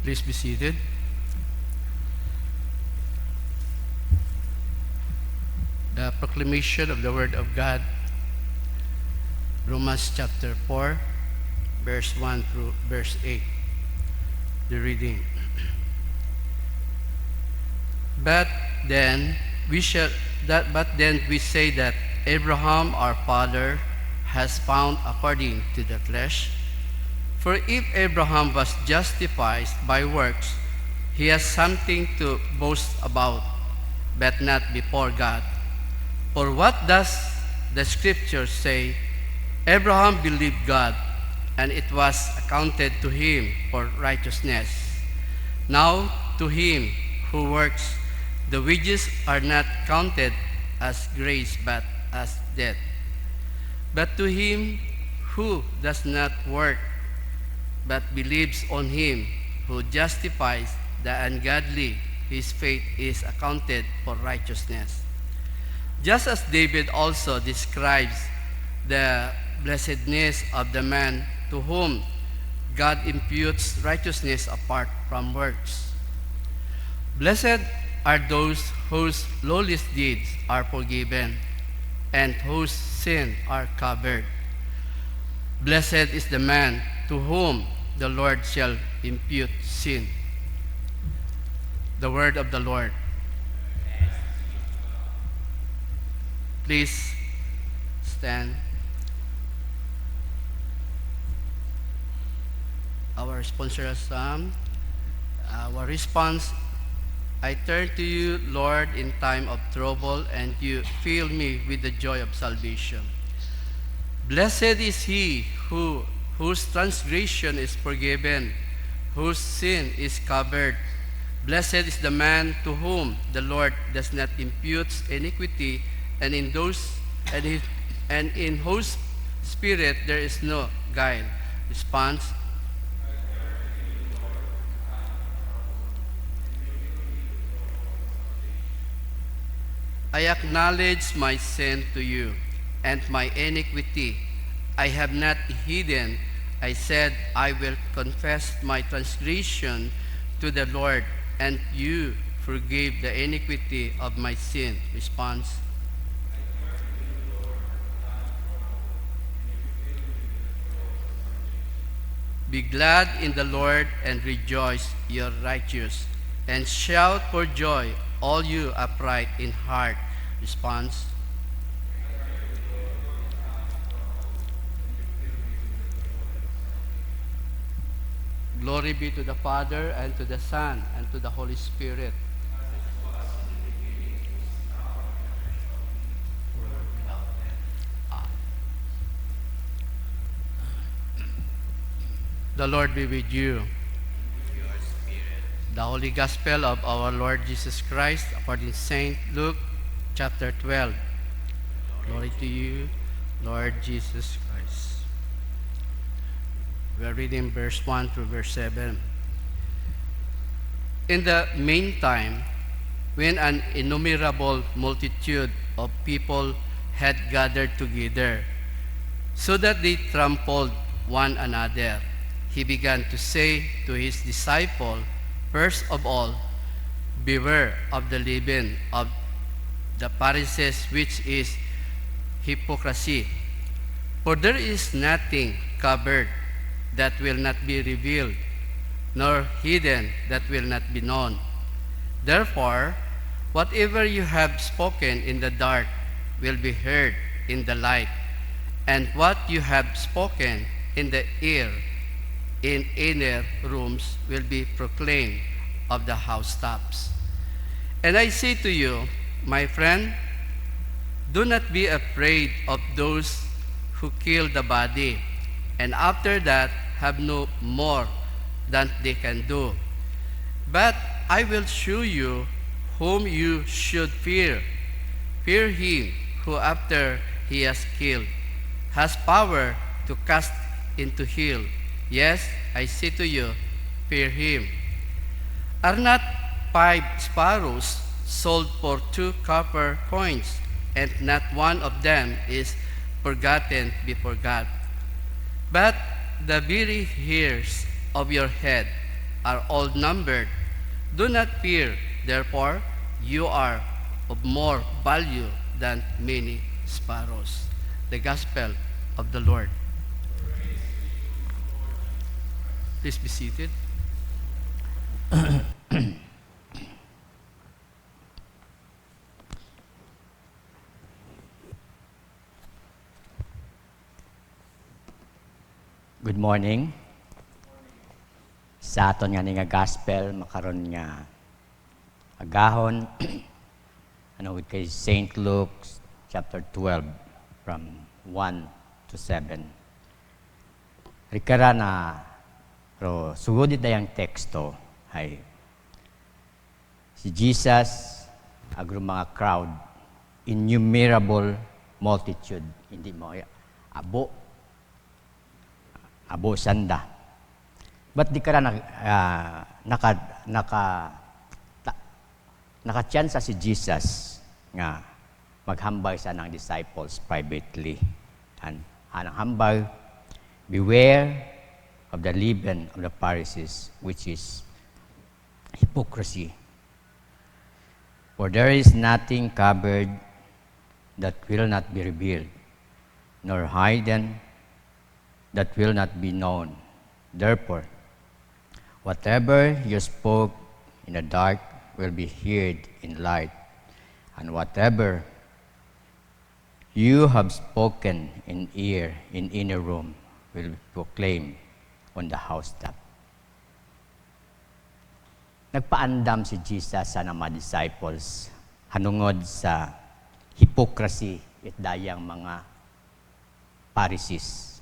Please be seated. The proclamation of the Word of God, Romans chapter 4, verse 1 through verse 8. The reading. But then we say that Abraham our father has found according to the flesh. For if Abraham was justified by works, he has something to boast about, but not before God. For what does the Scripture say? Abraham believed God, and it was accounted to him for righteousness. Now to him who works, the wages are not counted as grace, but as debt. But to him who does not work, but believes on him who justifies the ungodly, his faith is accounted for righteousness. Just as David also describes the blessedness of the man to whom God imputes righteousness apart from works. Blessed are those whose lawless deeds are forgiven and whose sins are covered. Blessed is the man to whom the Lord shall impute sin. The word of the Lord. Please stand. Our sponsor psalm. Our response: I turn to you, Lord, in time of trouble, and you fill me with the joy of salvation. Blessed is he whose transgression is forgiven, whose sin is covered. Blessed is the man to whom the Lord does not impute iniquity, and in whose spirit there is no guile. Response: I acknowledge my sin to you, and my iniquity I have not hidden. I said, I will confess my transgression to the Lord, and you forgave the iniquity of my sin. Response: Be glad in the Lord and rejoice, you righteous, and shout for joy, all you upright in heart. Response: Glory be to the Father, and to the Son, and to the Holy Spirit. The Lord be with you. The Holy Gospel of our Lord Jesus Christ according to St. Luke chapter 12. Glory to you, Lord Jesus Christ. We are reading verse 1 through verse 7. In the meantime, when an innumerable multitude of people had gathered together, so that they trampled one another, he began to say to his disciples, first of all, beware of the leaven of the Pharisees, which is hypocrisy. For there is nothing covered that will not be revealed, nor hidden that will not be known. Therefore, whatever you have spoken in the dark will be heard in the light, and what you have spoken in the ear in inner rooms will be proclaimed of the housetops. And I say to you, my friend, do not be afraid of those who kill the body, and after that have no more than they can do. But I will show you whom you should fear. Fear him who, after he has killed, has power to cast into hell. Yes, I say to you, fear him. Are not 5 sparrows sold for 2 copper coins, and not one of them is forgotten before God? But the very hairs of your head are all numbered. Do not fear, therefore, you are of more value than many sparrows. The Gospel of the Lord. Please be seated. Good morning. Sa aton nga nga gospel makaron nga agahon kay St. Luke chapter 12 from 1 to 7. Rikara na pero sugod dayang teksto ay si Jesus agro mga crowd, innumerable multitude, hindi mo abo sanda. But di ka na nakachansa si Jesus nga maghambal sa ng disciples privately. And anang hambal, beware of the leaven of the Pharisees, which is hypocrisy. For there is nothing covered that will not be revealed, nor hidden that will not be known. Therefore, whatever you spoke in the dark will be heard in light, and whatever you have spoken in inner room will be proclaimed on the housetop. Nagpaandam si Jesus sa mga disciples hanungod sa hypocrisy at dayang mga Pharisees.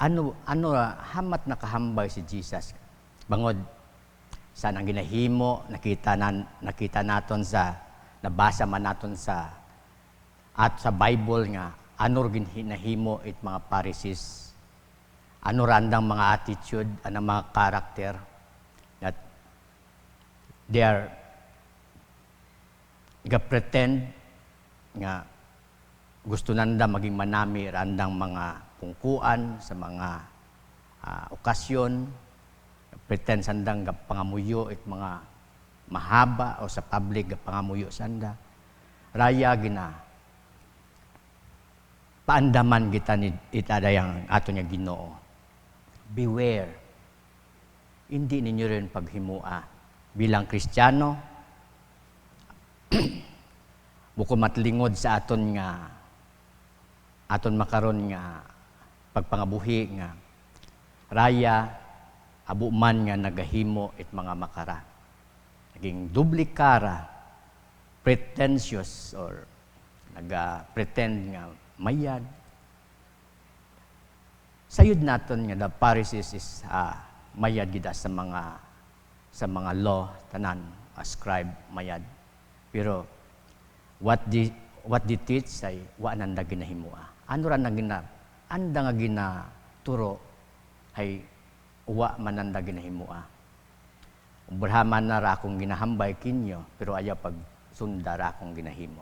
Hamat nakahambay si Jesus bangod sa nang ginahimo, nakita naton sa nabasa man naton sa Bible nga ginahimo it mga Pharisees, randang mga attitude, mga character that they are pretend nga gusto nanda maging manami randang mga pungkuan sa mga okasyon, pretend sandang pangamuyo it mga mahaba o sa public pangamuyo sanda. Raya gina paandaman kita ni itadayang ato niya Ginoo. Beware. Hindi ninyo rin paghimua bilang Kristiyano. Buko matlingod sa aton makaron nga pagpangabuhi nga raya abo man nga nagahimo it mga makara. Naging duplikara, pretentious or pretend nga mayad. Sayod naton nga the Pharisees is mayad gida sa mga law tanan, ascribe mayad. Pero what they teach ay wa nanda ginahimoa. Ano ra anda nga ginaturo ay uwa mananda ginahimoa. Ubrahaman na ra akong ginahambay kinyo, pero ayaw pag sunda ra akong ginahimo.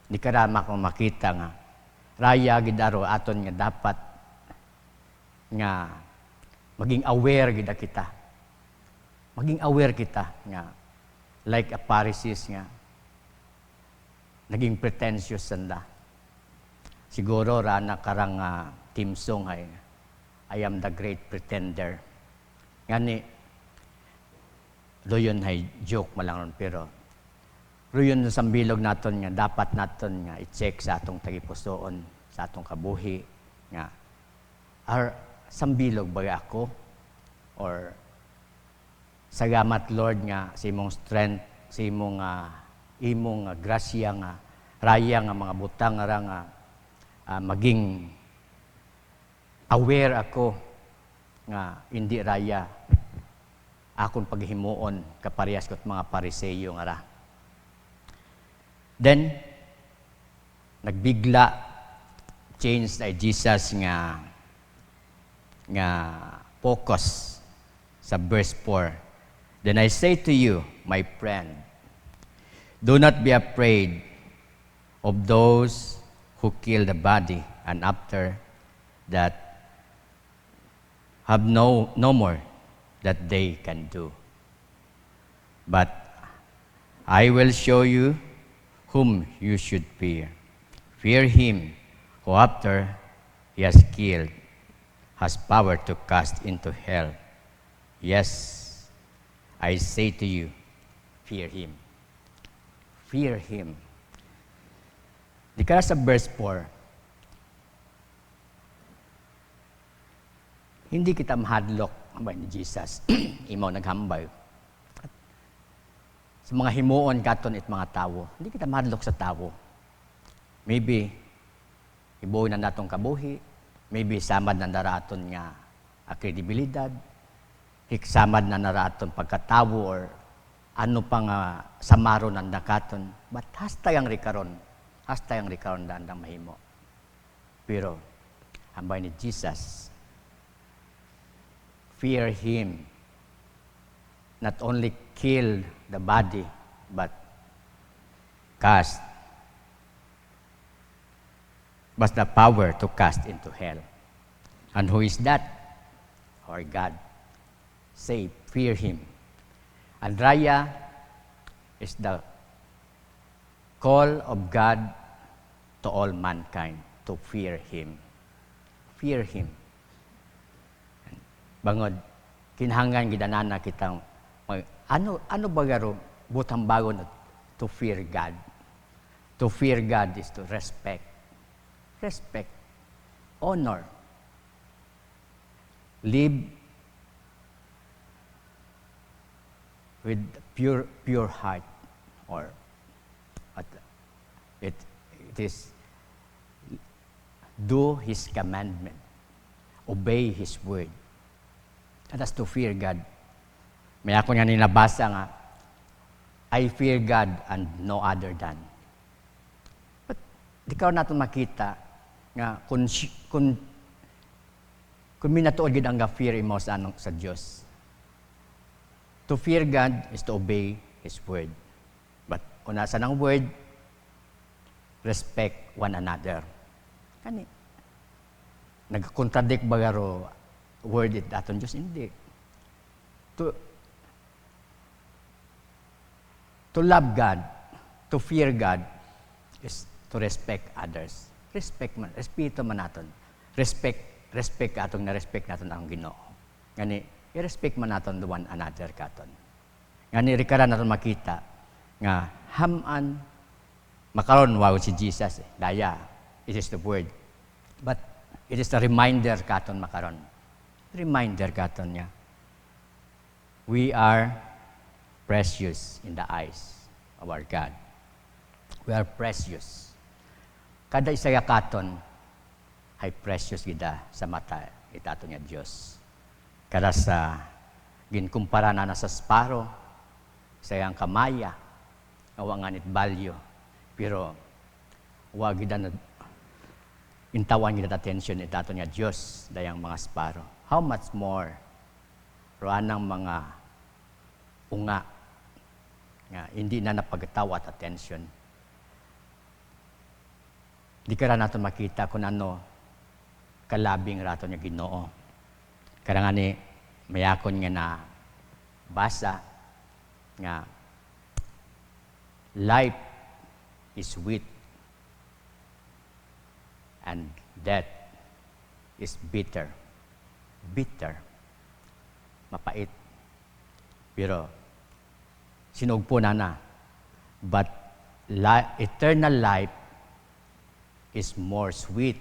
Di karama kong makita nga, raya gidaro aton nga dapat nga maging aware gida kita. Maging aware kita nga like a Pharisees nga naging pretentious sanda. Siguro rana karang team song ay I am the great pretender. Ngani doyon hay joke malang pero royon sa bilog naton nga dapat naton nga i-check sa atong tagipusoon, sa atong kabuhi nga sambilog ba ako or salamat Lord nga sa imong strength, sa imong grasya nga raya nga mga butang nga maging aware ako nga hindi raya akong paghimuon kaparehas kot mga Pariseyo nga ra. Then nagbigla change ay Jesus nga focus sa verse 4. Then I say to you, my friend, do not be afraid of those who kill the body and after that have no more that they can do. But I will show you whom you should fear. Fear him who after he has killed has power to cast into hell. Yes, I say to you, fear him. Fear him. Di ka sa verse 4, hindi kita mahadlok, hambay ni Jesus, imaw naghambay. Sa mga himuon katon it mga tawo, hindi kita mahadlok sa tawo. Maybe, ibuhi na natong kabuhi, maybe samad na naraton nga kredibilidad, samad na naraton pagkatawo or ano pa nga samaro ng nakaton. But hasta yung rikaron dandang mahimo. Pero, hambay ni Jesus, fear him, not only kill the body, but the power to cast into hell. And who is that? Our God. Say, fear him. And Raya is the call of God to all mankind to fear him. Fear him. Bangod, kinahanglan gidanana kitang ano bagaro butang bago na to fear God. To fear God is to respect, honor, live with pure heart, or it is do his commandment, obey his word. That's to fear God. May ako nga ninabasa nga, I fear God and no other than. But di ka natin makita nga kung minatuod gid ang fear imo sa Dios. To fear God is to obey his word. But una sa nang word, respect one another. Kani nagkontradict ba garo word it aton Dios? Hindi. To love God, to fear God, is to respect others. Respeto man naton. Respect atong na-respect naton ang Ginoo. Ngani, i-respect man naton one another katon. Ngani, rikara naton makita, nga haman, makaron wow si Jesus, daya, it is the word. But, it is the reminder katon makaron. Reminder katon niya. We are precious in the eyes of our God. We are precious. Kada isaya katon ay precious gida sa mata itato niya Dios. Kada sa ginkumpara na sa sparo, sayang kamaya, awangan it value. Pero wag gida na intawan gida attention itato niya Dios dayang mga sparo. How much more roanang mga unga nga hindi na napagtawa at attention. Di ka natin makita kung ano kalabing rato niya Ginoo. Kaya nga ni mayakon nga na basa nga life is sweet and death is bitter. Bitter. Mapait. Pero sinugpo na. But eternal life is more sweet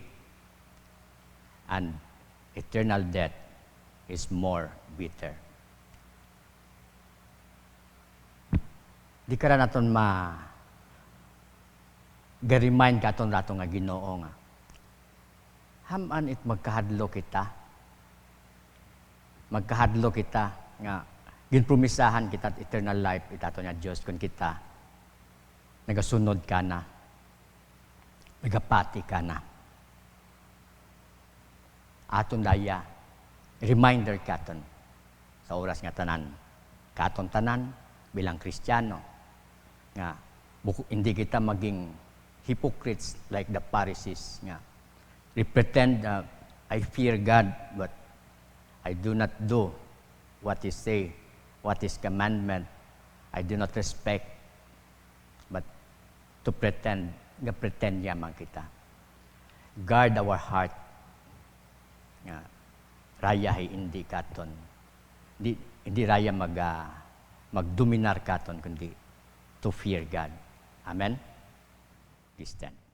and eternal death is more bitter. Di ka na natin ga-remind ka itong rato nga Ginoo nga. Haman it magkahadlo kita nga ginpromisahan kita eternal life itato niya Dios kun kita nagasunod ka na, nagapati ka na. Aton daya reminder katon sa oras nga tanan katon tanan bilang Kristiyano nga hindi kita maging hypocrites like the Pharisees nga we pretend I fear God but I do not do what is say, what is commandment. I do not respect, but to pretend, pretend yaman kita. Guard our heart. Nga, raya ay hindi katon. Hindi raya magdominar katon, kundi to fear God. Amen? Please stand.